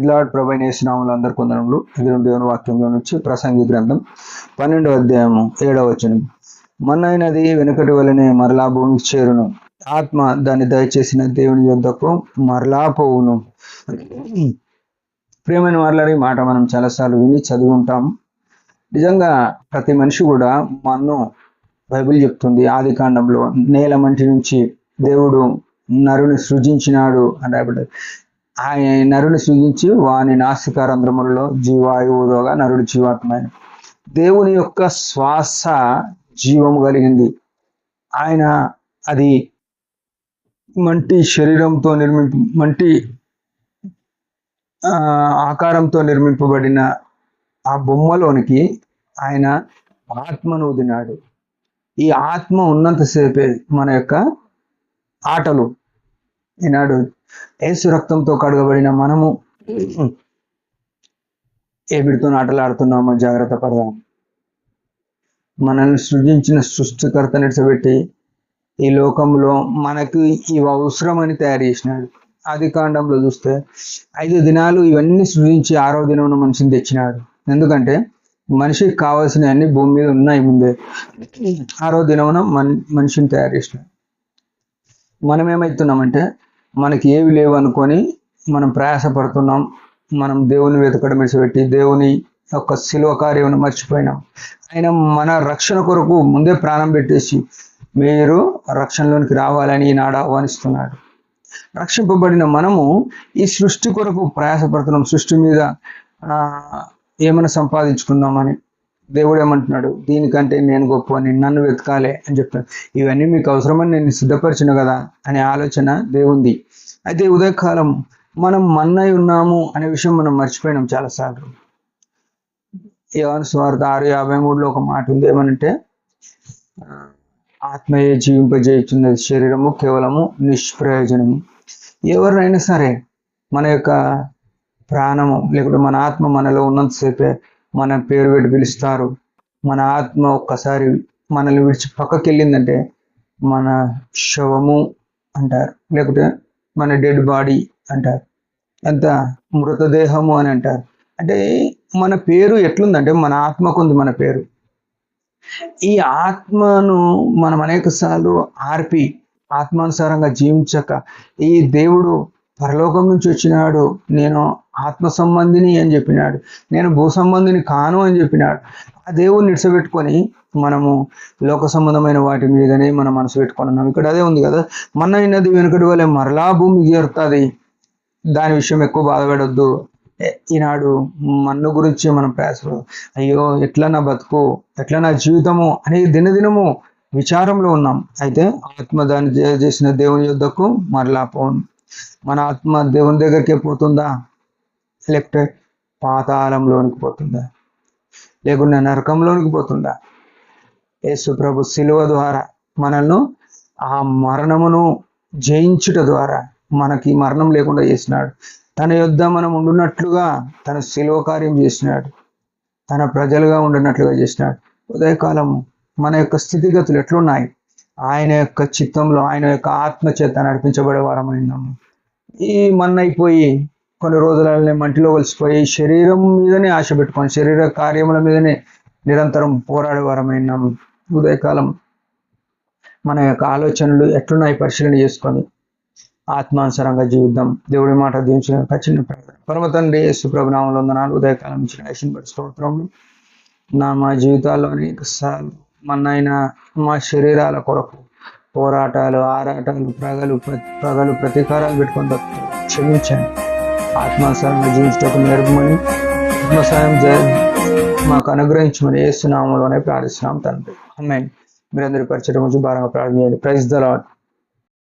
Lord ప్రభు అయిన యేసు నామములో అందరి కొందరములు. ఇది దేవుని వాక్యంలో నుంచి ప్రసంగి గ్రంథం 12వ అధ్యాయము 7వ వచనం. మన్నైనది వెనుకటి వలనే మరలా భూమికి చేరును, ఆత్మ దాన్ని దయచేసిన దేవుని యొద్దకు మరలా పోవును. ప్రియమైన వారలారా, ఈ మాట మనం చాలాసార్లు విని చదివి ఉంటాం. నిజంగా ప్రతి మనిషి కూడా మన్ను బైబిల్ చెప్తుంది, ఆది కాండంలో నేల మంటి నుంచి దేవుడు నరుని సృజించినాడు అని. ఆయన నరుని సృజించి వాని నాసికారంధ్రములలో జీవాయువుగా నరుడు జీవాత్మైన. దేవుని యొక్క శ్వాస జీవము కలిగింది. ఆయన అది మంటి శరీరంతో మంటి ఆకారంతో నిర్మింపబడిన ఆ బొమ్మలోనికి ఆయన ఆత్మను వదినాడు. ఈ ఆత్మ ఉన్నంతసేపే మన యొక్క ఆటలు. ఈనాడు యేసు రక్తంతో కడగబడిన మనము ఏమిటితో ఆటలు ఆడుతున్నామో జాగ్రత్త పడదాం. మనల్ని సృజించిన సృష్టికర్త నిడిచిపెట్టి ఈ లోకంలో మనకు ఇవి అవసరమని తయారు చేసినాడు. ఆది కాండంలో చూస్తే 5 దినాలు ఇవన్నీ సృజించి 6వ దినం మనిషిని తెచ్చినాడు. ఎందుకంటే మనిషికి కావాల్సిన అన్ని భూమి మీద ఉన్నాయి ముందే. 6వ దినమున మనిషిని తయారు చేసినాడు. మనం ఏమవుతున్నామంటే మనకి ఏవి లేవు అనుకొని మనం ప్రయాసపడుతున్నాం. మనం దేవుని వెతకడం విడిచిపెట్టి దేవుని యొక్క శిలువ కార్యం మర్చిపోయినాం. ఆయన మన రక్షణ కొరకు ముందే ప్రాణం పెట్టేసి మీరు రక్షణలోనికి రావాలని ఈనాడు ఆహ్వానిస్తున్నాడు. రక్షింపబడిన మనము ఈ సృష్టి కొరకు ప్రయాసపడుతున్నాం. సృష్టి మీద ఏమైనా సంపాదించుకుందామని. దేవుడు ఏమంటున్నాడు, దీనికంటే నేను గొప్పని, నన్ను వెతకాలి అని చెప్తాను. ఇవన్నీ మీకు అవసరమని నేను సిద్ధపరిచిన కదా అనే ఆలోచన దేవుంది. అయితే ఉదయకాలం మనం మన్నై ఉన్నాము అనే విషయం మనం మర్చిపోయినాం చాలాసార్లు. యోహాను సువార్త 6:53లో ఒక మాట ఉంది. ఏమనంటే, ఆత్మయే జీవింపజేయుచున్నది, శరీరము కేవలము నిష్ప్రయోజనము. ఎవరినైనా సరే మన యొక్క ప్రాణము లేకుంటే మన ఆత్మ మనలో ఉన్నంతసేపే మన పేరు పెట్టి పిలుస్తారు. మన ఆత్మ ఒక్కసారి మనల్ని విడిచి పక్కకి వెళ్ళిందంటే మన శవము అంటారు, లేకుంటే మన డెడ్ బాడీ అంటారు, ఎంత మృతదేహము అని అంటారు. అంటే మన పేరు ఎట్లుందంటే మన ఆత్మకు ఉంది మన పేరు. ఈ ఆత్మను మనం అనేక సార్లు ఆర్పి ఆత్మానుసారంగా జీవించక, ఈ దేవుడు పరలోకం నుంచి వచ్చినాడు, నేను ఆత్మ సంబంధిని అని చెప్పినాడు, నేను భూ సంబంధిని కాను అని చెప్పినాడు. ఆ దేవుడిని నిడిచిపెట్టుకొని మనము లోక సంబంధమైన వాటి మీదనే మనం మనసు పెట్టుకున్నాం. ఇక్కడ అదే ఉంది కదా, మన్నైనది వెనుకటి వలె మరలా భూమికి చేరుతుంది. దాని విషయం ఎక్కువ బాధపడొద్దు. ఈనాడు మన్ను గురించి మనం ప్రయాసపడదు. అయ్యో ఎట్లా నా బతుకు, ఎట్లా నా జీవితము అనే దినదినము విచారంలో ఉన్నాం. అయితే ఆత్మ దాన్ని చేసిన దేవుని యొద్దకు మరలా పోను. మన ఆత్మ దేవుని దగ్గరికే పోతుందా, లేకపోతే పాతాళంలోనికి పోతుందా, లేకుంటే నరకంలోనికి పోతుందా? యేసు ప్రభు శిలువ ద్వారా మనల్ని ఆ మరణమును జయించుట ద్వారా మనకి మరణం లేకుండా చేసినాడు. తన యొద్ద మనం ఉండున్నట్లుగా తన శిలువ కార్యం చేసినాడు. తన ప్రజలుగా ఉండినట్లుగా చేసినాడు. ఉదయకాలము మన యొక్క స్థితిగతులు ఎట్లున్నాయి? ఆయన యొక్క చిత్తంలో, ఆయన యొక్క ఆత్మ చేత నడిపించబడే వారమైనాము. ఈ మన్నైపోయి కొన్ని రోజులనే మంటిలో కలిసిపోయి శరీరం మీదనే ఆశ పెట్టుకొని శరీర కార్యముల మీదనే నిరంతరం పోరాడే వారమైనాము. ఉదయకాలం మన యొక్క ఆలోచనలు ఎట్లున్నాయి పరిశీలన చేసుకొని ఆత్మానుసారంగా జీవిద్దాం. దేవుడి మాట దీవించిన చిన్న ప్రార్థన. పరమ తండ్రి యేసు ప్రభు నామములో వందనాలు. ఉదయకాలం ఇచ్చిన ఐషన్ బట్టి స్తోత్రములు. మా జీవితాల్లో అనేక సార్లు మన్నైనా మా శరీరాల కొరకు పోరాటాలు, ఆరాటాలు, ప్రగలు ప్రతీకారాలు పెట్టుకొని క్షమించండి. ఆత్మానుసారంగా జీవించటకు నేర్పమని, ఆత్మసాయం మాకు అనుగ్రహించమని యేసు నామములోనే ప్రార్థిస్తున్నాం తండ్రి. ఆమేన్. మీరందరి పరిచయం భారంగా ప్రార్థన చేయండి. Praise the lord.